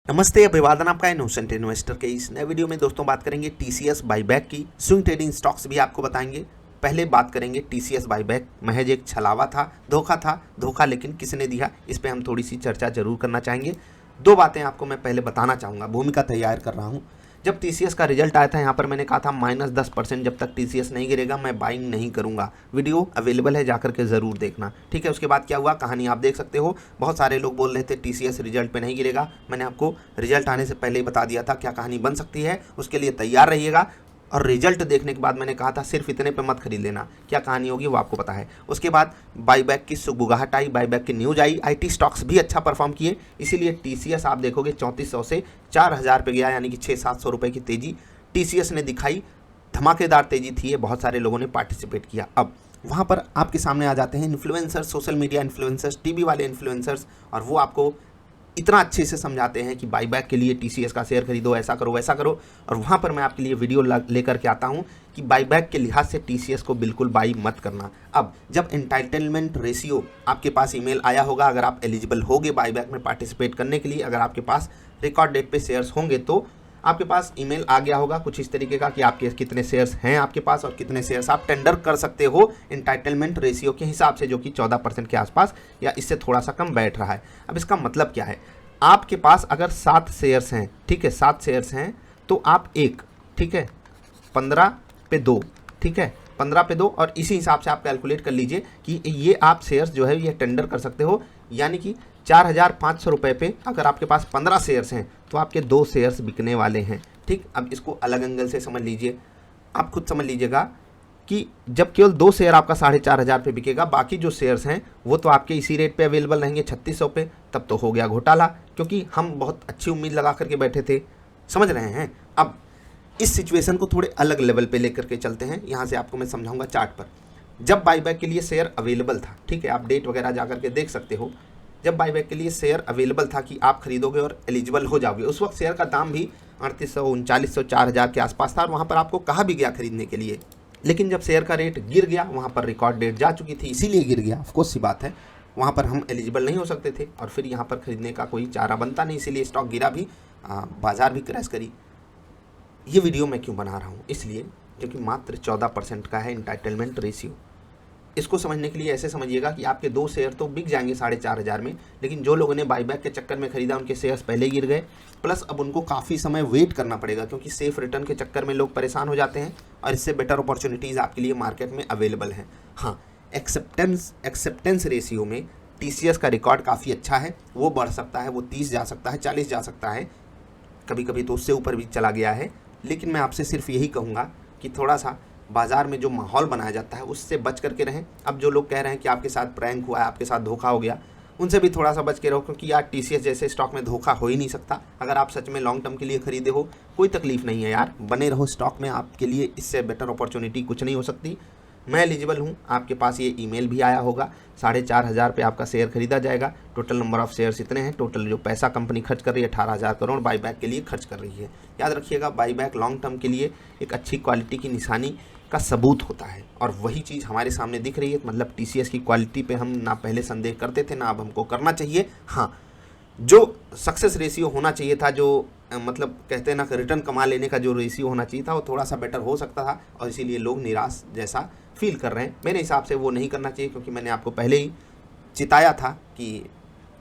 नमस्ते, अभिवादन आपका इनोसेंट इन्वेस्टर के इस नए वीडियो में दोस्तों बात करेंगे टीसीएस बाईबैक की। स्विंग ट्रेडिंग स्टॉक्स भी आपको बताएंगे। पहले बात करेंगे टीसीएस बाईबैक महज एक छलावा था, धोखा लेकिन किसने दिया, इस पे हम थोड़ी सी चर्चा जरूर करना चाहेंगे। दो बातें आपको मैं पहले बताना चाहूँगा, भूमिका तैयार कर रहा हूँ। जब टीसीएस का रिजल्ट आया था यहाँ पर मैंने कहा था -10% जब तक टीसीएस नहीं गिरेगा मैं बाइंग नहीं करूँगा। वीडियो अवेलेबल है, जाकर के ज़रूर देखना, ठीक है। उसके बाद क्या हुआ, कहानी आप देख सकते हो। बहुत सारे लोग बोल रहे थे टीसीएस रिजल्ट पे नहीं गिरेगा, मैंने आपको रिजल्ट आने से पहले ही बता दिया था क्या कहानी बन सकती है, उसके लिए तैयार रहिएगा। और रिजल्ट देखने के बाद मैंने कहा था सिर्फ इतने पे मत खरीद लेना, क्या कहानी होगी वो आपको पता है। उसके बाद बाईबैक की सुगबुगाहट आई, बाईबैक की न्यूज आई, आईटी स्टॉक्स भी अच्छा परफॉर्म किए, इसीलिए टीसीएस आप देखोगे 3400 से 4000 पे गया, यानी कि 600-700 रुपये की तेजी टीसीएस ने दिखाई। धमाकेदार तेजी थी ये, बहुत सारे लोगों ने पार्टिसिपेट किया। अब वहाँ पर आपके सामने आ जाते हैं influencers, social media influencers, TV वाले इन्फ्लुएंसर्स, और वो आपको इतना अच्छे से समझाते हैं कि बाईबैक के लिए टीसीएस का शेयर खरीदो, ऐसा करो वैसा करो। और वहाँ पर मैं आपके लिए वीडियो लेकर के आता हूँ कि बाईबैक के लिहाज से टीसीएस को बिल्कुल बाई मत करना। अब जब एंटाइटलमेंट रेशियो आपके पास ईमेल आया होगा, अगर आप एलिजिबल होगे बाईबैक में पार्टिसिपेट करने के लिए, अगर आपके पास रिकॉर्ड डेट पे शेयर्स होंगे तो आपके पास ईमेल आ गया होगा कुछ इस तरीके का कि आपके कितने शेयर्स हैं आपके पास और कितने शेयर्स आप टेंडर कर सकते हो एंटाइटलमेंट रेशियो के हिसाब से, जो कि 14% के आसपास या इससे थोड़ा सा कम बैठ रहा है। अब इसका मतलब क्या है, आपके पास अगर 7 शेयर्स हैं, ठीक है, 7 शेयर्स हैं तो आप एक, ठीक है, 15 पे 2, ठीक है, 15 पे 2, और इसी हिसाब से आप कैलकुलेट कर लीजिए कि ये आप शेयर्स जो है ये टेंडर कर सकते हो, यानी कि 4500 रुपये पे अगर आपके पास 15 शेयर्स हैं तो आपके 2 शेयर्स बिकने वाले हैं, ठीक। अब इसको अलग एंगल से समझ लीजिए, आप खुद समझ लीजिएगा कि जब केवल 2 शेयर आपका 4500 पे बिकेगा, बाकी जो शेयर्स हैं वो तो आपके इसी रेट पे अवेलेबल रहेंगे 3600 पे, तब तो हो गया घोटाला, क्योंकि हम बहुत अच्छी उम्मीद लगा करके बैठे थे, समझ रहे हैं। अब इस सिचुएशन को थोड़े अलग लेवल पे लेकर के चलते हैं, यहाँ से आपको मैं समझाऊंगा चार्ट पर। जब बाईबैक के लिए शेयर अवेलेबल था, ठीक है, आप डेट वगैरह जा करके देख सकते हो, जब बाईबैक के लिए शेयर अवेलेबल था कि आप खरीदोगे और एलिजिबल हो जाओगे, उस वक्त शेयर का दाम भी 3800, 3900, 4000 के आसपास था, और वहाँ पर आपको कहा भी गया खरीदने के लिए। लेकिन जब शेयर का रेट गिर गया, वहाँ पर रिकॉर्ड डेट जा चुकी थी, इसीलिए गिर गया, ऑफकोर्स सी बात है, वहाँ पर हम एलिजिबल नहीं हो सकते थे और फिर यहाँ पर खरीदने का कोई चारा बनता नहीं, इसीलिए स्टॉक गिरा भी, बाजार भी क्रैश करी। ये वीडियो मैं क्यों बना रहा हूँ, इसलिए क्योंकि मात्र 14% का है एंटाइटलमेंट रेशियो। इसको समझने के लिए ऐसे समझिएगा कि आपके 2 शेयर तो बिक जाएंगे 4500 में, लेकिन जो लोगों ने बाईबैक के चक्कर में खरीदा उनके शेयर्स पहले गिर गए, प्लस अब उनको काफ़ी समय वेट करना पड़ेगा, क्योंकि सेफ रिटर्न के चक्कर में लोग परेशान हो जाते हैं, और इससे बेटर अपॉर्चुनिटीज़ आपके लिए मार्केट में अवेलेबल हैं। हाँ, एक्सेप्टेंस रेशियो में टीसीएस का रिकॉर्ड काफ़ी अच्छा है, वो बढ़ सकता है, वो 30 जा सकता है, 40 जा सकता है, कभी कभी तो उससे ऊपर भी चला गया है। लेकिन मैं आपसे सिर्फ यही कहूँगा कि थोड़ा सा बाजार में जो माहौल बनाया जाता है उससे बच करके रहें। अब जो लोग कह रहे हैं कि आपके साथ प्रैंक हुआ है, आपके साथ धोखा हो गया, उनसे भी थोड़ा सा बच के रहो, क्योंकि यार टीसीएस जैसे स्टॉक में धोखा हो ही नहीं सकता। अगर आप सच में लॉन्ग टर्म के लिए खरीदे हो, कोई तकलीफ नहीं है यार, बने रहो स्टॉक में, आपके लिए इससे बेटर अपॉर्चुनिटी कुछ नहीं हो सकती। मैं एलिजिबल हूँ, आपके पास ये ईमेल भी आया होगा, 4500 पे आपका शेयर खरीदा जाएगा। टोटल नंबर ऑफ शेयर्स इतने हैं, टोटल जो पैसा कंपनी खर्च कर रही है 18000 करोड़ बाईबैक के लिए खर्च कर रही है। याद रखिएगा, बाईबैक लॉन्ग टर्म के लिए एक अच्छी क्वालिटी की निशानी का सबूत होता है, और वही चीज़ हमारे सामने दिख रही है। मतलब टीसीएस की क्वालिटी पे हम ना पहले संदेह करते थे, ना अब हमको करना चाहिए। हाँ, जो सक्सेस रेशियो होना चाहिए था, जो मतलब कहते हैं ना रिटर्न कमा लेने का जो रेशियो होना चाहिए था, वो थोड़ा सा बेटर हो सकता था, और इसीलिए लोग निराश जैसा फील कर रहे हैं। मेरे हिसाब से वो नहीं करना चाहिए, क्योंकि मैंने आपको पहले ही चिताया था कि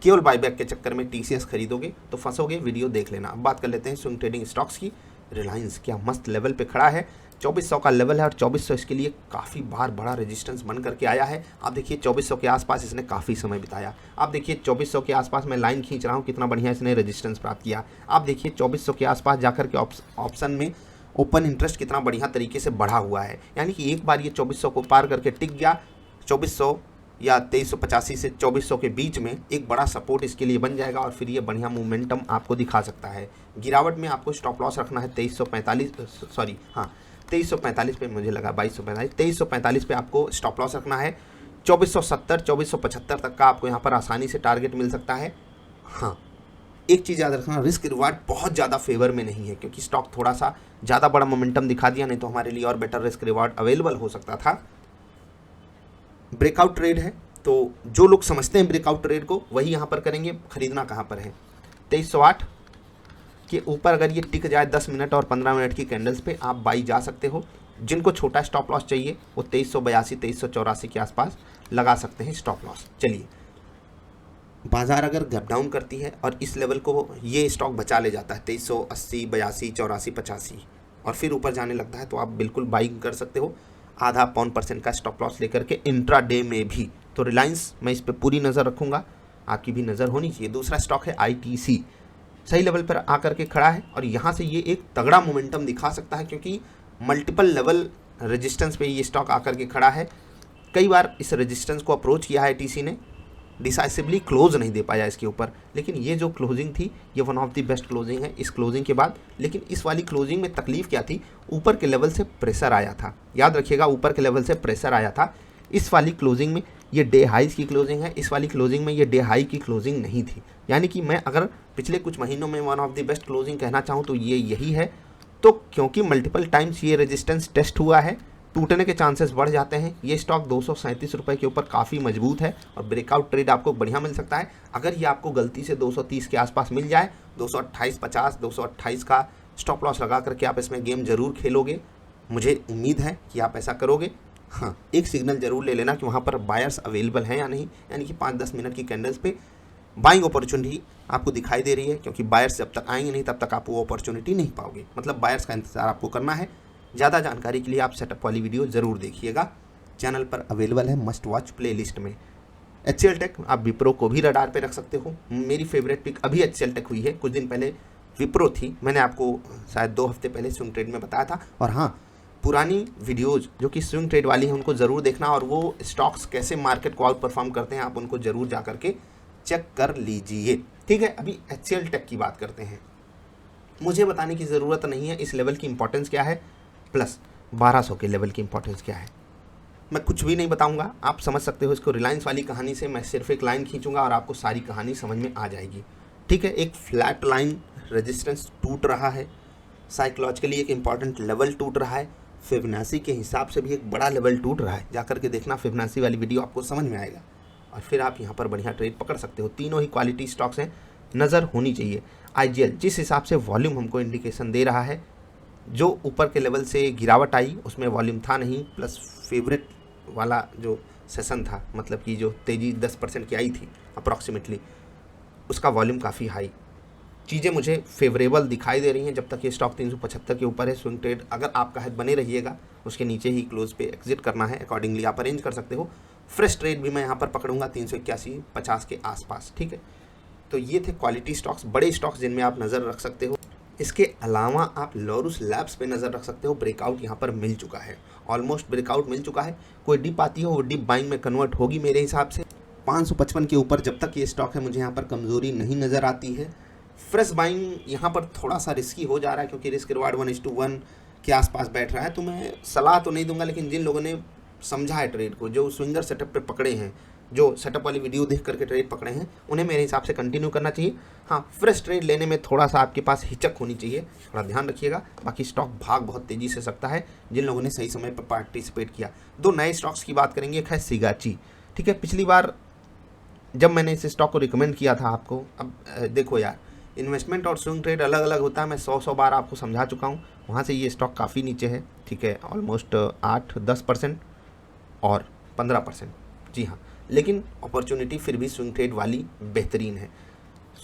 केवल बाईबैक के चक्कर में टीसीएस खरीदोगे तो फंसोगे। वीडियो देख लेना। अब बात कर लेते हैं स्विंग ट्रेडिंग स्टॉक्स की। रिलायंस क्या मस्त लेवल पे खड़ा है, 2400 का लेवल है, और 2400 इसके लिए काफ़ी बार बड़ा रेजिस्टेंस बन करके आया है। आप देखिए 2400 के आसपास इसने काफ़ी समय बिताया। आप देखिए 2400 के आसपास मैं लाइन खींच रहा हूँ, कितना बढ़िया इसने रेजिस्टेंस प्राप्त किया। आप देखिए 2400 के आसपास जाकर के ऑप्शन में ओपन इंटरेस्ट कितना बढ़िया तरीके से बढ़ा हुआ है, यानी कि एक बार ये 2400 को पार करके टिक गया, 2400 या 2385 से 2400 के बीच में एक बड़ा सपोर्ट इसके लिए बन जाएगा, और फिर ये बढ़िया मोमेंटम आपको दिखा सकता है। गिरावट में आपको स्टॉप लॉस रखना है 2345 पे, मुझे लगा 2245, 2345 पे आपको स्टॉप लॉस रखना है। 2470, 2475 तक का आपको यहाँ पर आसानी से टारगेट मिल सकता है। हाँ, एक चीज़ याद रखना, रिस्क रिवार्ड बहुत ज़्यादा फेवर में नहीं है, क्योंकि स्टॉक थोड़ा सा ज़्यादा बड़ा मोमेंटम दिखा दिया, नहीं तो हमारे लिए और बेटर रिस्क रिवार्ड अवेलेबल हो सकता था। ब्रेकआउट ट्रेड है, तो जो लोग समझते हैं ब्रेकआउट ट्रेड को वही यहाँ पर करेंगे। खरीदना कहाँ पर है, 2308, कि ऊपर अगर ये टिक जाए 10 मिनट और 15 मिनट की कैंडल्स पे आप बाई जा सकते हो। जिनको छोटा स्टॉप लॉस चाहिए वो 2382 2384 के आसपास लगा सकते हैं स्टॉप लॉस। चलिए, बाजार अगर गैप डाउन करती है और इस लेवल को ये स्टॉक बचा ले जाता है 2380 82 84 85 और फिर ऊपर जाने लगता है तो आप बिल्कुल बाइंग कर सकते हो आधा पौन % का स्टॉप लॉस लेकर के इंट्रा डे में भी। तो रिलायंस मैं इस पर पूरी नज़र रखूँगा, आपकी भी नज़र होनी चाहिए। दूसरा स्टॉक है ITC, सही लेवल पर आकर के खड़ा है और यहाँ से ये एक तगड़ा मोमेंटम दिखा सकता है क्योंकि मल्टीपल लेवल रेजिस्टेंस पे ये स्टॉक आकर के खड़ा है। कई बार इस रेजिस्टेंस को अप्रोच किया है ITC ने, डिसाइसिवली क्लोज नहीं दे पाया इसके ऊपर, लेकिन ये जो क्लोजिंग थी ये one of the best closing है इस क्लोजिंग के बाद। लेकिन इस वाली क्लोजिंग में तकलीफ क्या थी, ऊपर के लेवल से प्रेशर आया था, याद रखिएगा ऊपर के लेवल से प्रेशर आया था। इस वाली क्लोजिंग में ये डे हाइज की क्लोजिंग है, इस वाली क्लोजिंग में ये डे हाई की क्लोजिंग नहीं थी। यानी कि मैं अगर पिछले कुछ महीनों में one of the best closing कहना चाहूँ तो ये यही है। तो क्योंकि मल्टीपल टाइम्स ये रेजिस्टेंस टेस्ट हुआ है, टूटने के चांसेस बढ़ जाते हैं। ये स्टॉक 237 रुपये के ऊपर काफ़ी मजबूत है और ब्रेकआउट ट्रेड आपको बढ़िया मिल सकता है। अगर ये आपको गलती से 230 के आसपास मिल जाए, 228.50 228 का स्टॉप लॉस लगा करके आप इसमें गेम जरूर खेलोगे। मुझे उम्मीद है कि आप ऐसा करोगे। हाँ, एक सिग्नल जरूर ले लेना कि वहाँ पर बायर्स अवेलेबल हैं या नहीं, यानी कि 5-10 मिनट की कैंडल्स पे बाइंग अपॉर्चुनिटी आपको दिखाई दे रही है, क्योंकि बायर्स जब तक आएंगे नहीं तब तक आप वो अपॉर्चुनिटी नहीं पाओगे। मतलब बायर्स का इंतजार आपको करना है। ज़्यादा जानकारी के लिए आप सेटअप वाली वीडियो ज़रूर देखिएगा, चैनल पर अवेलेबल है मस्ट वॉच प्लेलिस्ट में। HCL टेक आप विप्रो को भी रडार पे रख सकते हो। मेरी फेवरेट पिक अभी HCL टेक हुई है, कुछ दिन पहले विप्रो थी, मैंने आपको शायद 2 हफ्ते पहले स्विंग ट्रेड में बताया था। और हाँ, पुरानी वीडियोज़ जो कि स्विंग ट्रेड वाली हैं उनको ज़रूर देखना और वो स्टॉक्स कैसे मार्केट को आउट परफॉर्म करते हैं आप उनको ज़रूर जा करके चेक कर लीजिए। ठीक है, अभी HCL टेक की बात करते हैं। मुझे बताने की ज़रूरत नहीं है इस लेवल की इंपॉर्टेंस क्या है, प्लस 1200 के लेवल की इंपॉर्टेंस क्या है। मैं कुछ भी नहीं बताऊंगा, आप समझ सकते हो इसको। रिलायंस वाली कहानी से मैं सिर्फ एक लाइन खींचूंगा और आपको सारी कहानी समझ में आ जाएगी। ठीक है, एक फ्लैट लाइन रेजिस्टेंस टूट रहा है, साइकोलॉजिकली एक इंपॉर्टेंट लेवल टूट रहा है, फिबोनाची के हिसाब से भी एक बड़ा लेवल टूट रहा है। जाकर के देखना फिबोनाची वाली वीडियो, आपको समझ में आएगा और फिर आप यहाँ पर बढ़िया ट्रेड पकड़ सकते हो। तीनों ही क्वालिटी स्टॉक्स हैं, नज़र होनी चाहिए। IGL जिस हिसाब से वॉल्यूम हमको इंडिकेशन दे रहा है, जो ऊपर के लेवल से गिरावट आई उसमें वॉल्यूम था नहीं, प्लस फेवरेट वाला जो सेशन था, मतलब कि जो तेज़ी 10% की आई थी अप्रॉक्सीमेटली, उसका वॉल्यूम काफ़ी हाई। चीज़ें मुझे फेवरेबल दिखाई दे रही हैं। जब तक ये स्टॉक 375 के ऊपर है, स्विंग ट्रेड अगर आपका है बने रहिएगा, उसके नीचे ही क्लोज पे एग्जिट करना है, अकॉर्डिंगली आप अरेंज कर सकते हो। फ्रेश ट्रेड भी मैं यहाँ पर पकड़ूंगा 381-50 के आसपास। ठीक है, तो ये थे क्वालिटी स्टॉक्स, बड़े स्टॉक्स जिनमें आप नज़र रख सकते हो। इसके अलावा आप लॉरस लैब्स पे नज़र रख सकते हो। ब्रेकआउट यहाँ पर मिल चुका है, ऑलमोस्ट ब्रेकआउट मिल चुका है। कोई डिप आती हो वो डिप बाइंग में कन्वर्ट होगी मेरे हिसाब से। 555 के ऊपर जब तक ये स्टॉक है मुझे यहाँ पर कमज़ोरी नहीं नज़र आती है। फ्रेश बाइंग यहाँ पर थोड़ा सा रिस्की हो जा रहा है क्योंकि रिस्क रिवार्ड 1:1 के आसपास बैठ रहा है। तो मैं सलाह तो नहीं दूंगा, लेकिन जिन लोगों ने समझा है ट्रेड को, जो स्विंगर सेटअप पे पकड़े हैं, जो सेटअप वाली वीडियो देख करके ट्रेड पकड़े हैं, उन्हें मेरे हिसाब से कंटिन्यू करना चाहिए। हाँ, फ्रेश ट्रेड लेने में थोड़ा सा आपके पास हिचक होनी चाहिए, थोड़ा ध्यान रखिएगा। बाकी स्टॉक भाग बहुत तेज़ी से सकता है जिन लोगों ने सही समय पर पार्टिसिपेट किया। 2 नए स्टॉक्स की बात करेंगे, एक है सिगाची। ठीक है, पिछली बार जब मैंने इस स्टॉक को रिकमेंड किया था आपको, अब देखो यार, इन्वेस्टमेंट और स्विंग ट्रेड अलग अलग होता है। मैं 100 बार आपको समझा चुका हूँ। वहाँ से ये स्टॉक काफ़ी नीचे है। ठीक है, ऑलमोस्ट 8-10% और 15%। जी हाँ, लेकिन अपॉर्चुनिटी फिर भी स्विंग ट्रेड वाली बेहतरीन है।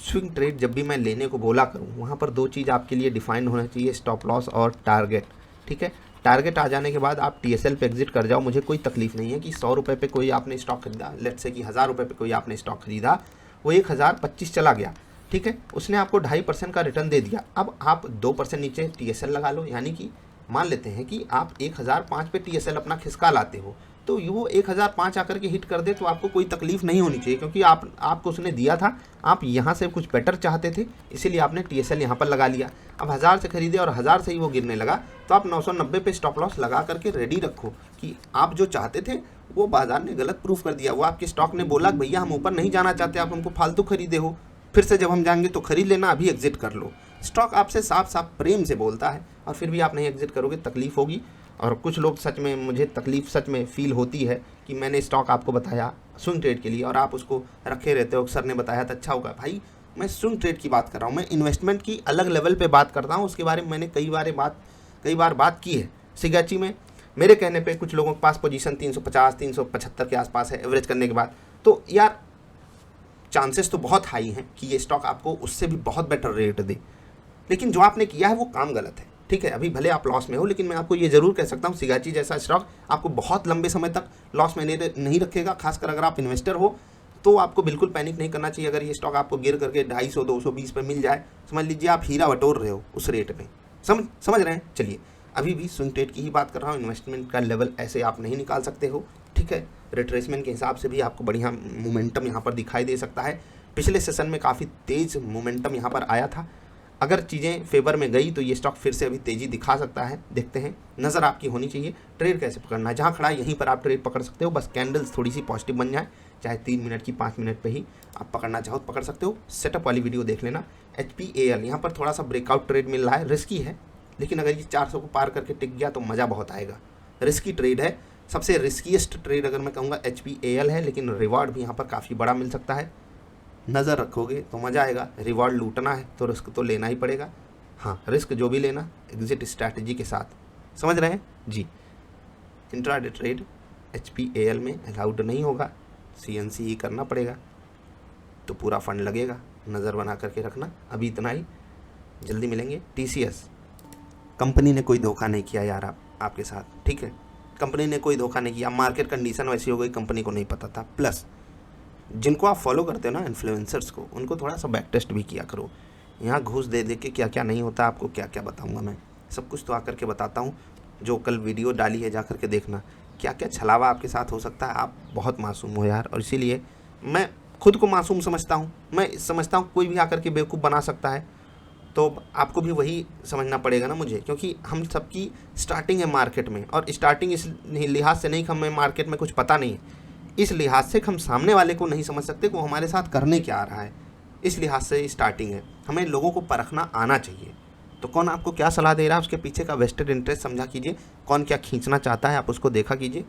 स्विंग ट्रेड जब भी मैं लेने को बोला करूँ, वहाँ पर 2 चीज़ आपके लिए डिफाइंड होना चाहिए, स्टॉप लॉस और टारगेट। ठीक है, टारगेट आ जाने के बाद आप TSL पे एग्जिट कर जाओ, मुझे कोई तकलीफ नहीं है कि 100 रुपये पे कोई आपने स्टॉक खरीदा, लेट्स से कि 1000 रुपये पे कोई आपने स्टॉक खरीदा, वो 1025 चला गया। ठीक है, उसने आपको 2.5% का रिटर्न दे दिया। अब आप 2% नीचे TSL लगा लो, यानी कि मान लेते हैं कि आप 1005 पे TSL अपना खिसका लाते हो, तो वो 1005 आकर के हिट कर दे तो आपको कोई तकलीफ नहीं होनी चाहिए, क्योंकि आपको उसने दिया था, आप यहाँ से कुछ बेटर चाहते थे, इसीलिए आपने TSL यहाँ पर लगा लिया। अब 1000 से खरीदे और 1000 से ही वो गिरने लगा, तो आप 990 पे स्टॉप लॉस लगा करके रेडी रखो कि आप जो चाहते थे वो बाजार ने गलत प्रूफ कर दिया। वो आपके स्टॉक ने बोला कि भैया हम ऊपर नहीं जाना चाहते, आप हमको फालतू खरीदे हो, फिर से जब हम जाएंगे तो खरीद लेना, अभी एग्जिट कर लो। स्टॉक आपसे साफ साफ प्रेम से बोलता है और फिर भी आप नहीं एग्जिट करोगे, तकलीफ होगी। और कुछ लोग सच में, मुझे तकलीफ सच में फील होती है कि मैंने स्टॉक आपको बताया स्विंग ट्रेड के लिए और आप उसको रखे रहते हो, सर ने बताया था अच्छा होगा। भाई मैं स्विंग ट्रेड की बात कर रहा हूँ, मैं इन्वेस्टमेंट की अलग लेवल पे बात करता हूँ। उसके बारे में मैंने कई बार बात की है। सिगाची में मेरे कहने पे कुछ लोगों के पास पोजीशन 350 375 के आसपास है एवरेज करने के बाद, तो यार चांसेस तो बहुत हाई हैं कि ये स्टॉक आपको उससे भी बहुत बेटर रेट दे, लेकिन जो आपने किया है वो काम गलत है। ठीक है, अभी भले आप लॉस में हो, लेकिन मैं आपको ये जरूर कह सकता हूँ सिगाची जैसा स्टॉक आपको बहुत लंबे समय तक लॉस में नहीं रखेगा। खासकर अगर आप इन्वेस्टर हो तो आपको बिल्कुल पैनिक नहीं करना चाहिए। अगर ये स्टॉक आपको गिर करके 250 220 पे मिल जाए, समझ लीजिए आप हीरा बटोर रहे हो उस रेट में। समझ रहे हैं। चलिए, अभी भी स्विंग ट्रेड की ही बात कर रहा हूँ। इन्वेस्टमेंट का लेवल ऐसे आप नहीं निकाल सकते हो। ठीक है, रिट्रेसमेंट के हिसाब से भी आपको बढ़िया मोमेंटम यहाँ पर दिखाई दे सकता है। पिछले सेशन में काफ़ी तेज़ मोमेंटम यहाँ पर आया था। अगर चीज़ें फेवर में गई तो ये स्टॉक फिर से अभी तेज़ी दिखा सकता है। देखते हैं, नज़र आपकी होनी चाहिए ट्रेड कैसे पकड़ना है। जहाँ खड़ा है यहीं पर आप ट्रेड पकड़ सकते हो, बस कैंडल्स थोड़ी सी पॉजिटिव बन जाए, चाहे 3 मिनट की 5 मिनट पे ही आप पकड़ना चाहो तो पकड़ सकते हो। सेटअप वाली वीडियो देख लेना। HPAL यहाँ पर थोड़ा सा ब्रेकआउट ट्रेड मिल रहा है, रिस्की है, लेकिन अगर ये 400 को पार करके टिक गया तो मज़ा बहुत आएगा। रिस्की ट्रेड है, सबसे रिस्कीएस्ट ट्रेड अगर मैं कहूँगा HPAL है, लेकिन रिवॉर्ड भी यहाँ पर काफ़ी बड़ा मिल सकता है। नज़र रखोगे तो मज़ा आएगा। रिवॉर्ड लूटना है तो रिस्क तो लेना ही पड़ेगा। हाँ, रिस्क जो भी लेना एग्जिट स्ट्रैटेजी के साथ। समझ रहे हैं जी। इंट्राडे ट्रेड HPAL में अलाउड नहीं होगा, CNC ही करना पड़ेगा, तो पूरा फंड लगेगा। नज़र बना करके रखना। अभी इतना ही, जल्दी मिलेंगे। TCS कंपनी ने कोई धोखा नहीं किया यार आपके साथ। ठीक है, कंपनी ने कोई धोखा नहीं किया। मार्केट कंडीशन वैसी हो गई, कंपनी को नहीं पता था। प्लस जिनको आप फॉलो करते हो ना, इन्फ्लुएंसर्स को, उनको थोड़ा सा बैक टेस्ट भी किया करो। यहाँ घूस दे के क्या क्या नहीं होता, आपको क्या क्या बताऊँगा मैं, सब कुछ तो आकर के बताता हूँ। जो कल वीडियो डाली है जा कर के देखना, क्या क्या छलावा आपके साथ हो सकता है। आप बहुत मासूम हो यार, और इसीलिए मैं खुद को मासूम समझता हूँ। मैं समझता हूँ कोई भी आकर के बेवकूफ़ बना सकता है, तो आपको भी वही समझना पड़ेगा ना मुझे, क्योंकि हम सबकी स्टार्टिंग है मार्केट में। और स्टार्टिंग इस लिहाज से नहीं कि हमें मार्केट में कुछ पता नहीं है, इस लिहाज से हम सामने वाले को नहीं समझ सकते कि वो हमारे साथ करने क्या आ रहा है। इस लिहाज से स्टार्टिंग है, हमें लोगों को परखना आना चाहिए। तो कौन आपको क्या सलाह दे रहा है, उसके पीछे का वेस्टेड इंटरेस्ट समझा कीजिए, कौन क्या खींचना चाहता है आप उसको देखा कीजिए,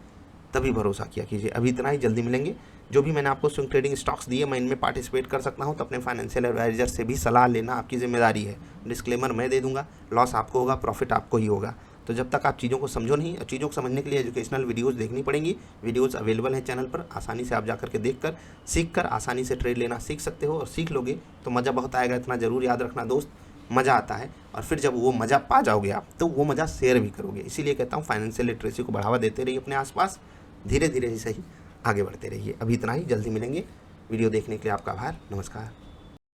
तभी भरोसा किया कीजिए। अभी इतना ही, जल्दी मिलेंगे। जो भी मैंने आपको स्विंग ट्रेडिंग स्टॉक्स दिए, मैं इनमें पार्टिसिपेट कर सकता हूं, तो अपने फाइनेंशियल एडवाइजर से भी सलाह लेना आपकी जिम्मेदारी है। डिस्क्लेमर मैं दे दूंगा, लॉस आपको होगा, प्रॉफिट आपको ही होगा। तो जब तक आप चीज़ों को समझो नहीं, और चीज़ों को समझने के लिए एजुकेशनल वीडियोस देखनी पड़ेंगी। वीडियोस अवेलेबल हैं चैनल पर, आसानी से आप जाकर के देख कर सीख कर आसानी से ट्रेड लेना सीख सकते हो। और सीख लोगे तो मज़ा बहुत आएगा। इतना ज़रूर याद रखना दोस्त, मज़ा आता है, और फिर जब वो मज़ा पा जाओगे आप, तो वो मज़ा शेयर भी करोगे। इसीलिए कहता हूँ फाइनेंशियल लिटरेसी को बढ़ावा देते रहिए अपने आसपास, धीरे धीरे ही सही आगे बढ़ते रहिए। अभी इतना ही, जल्दी मिलेंगे। वीडियो देखने के लिए आपका आभार, नमस्कार।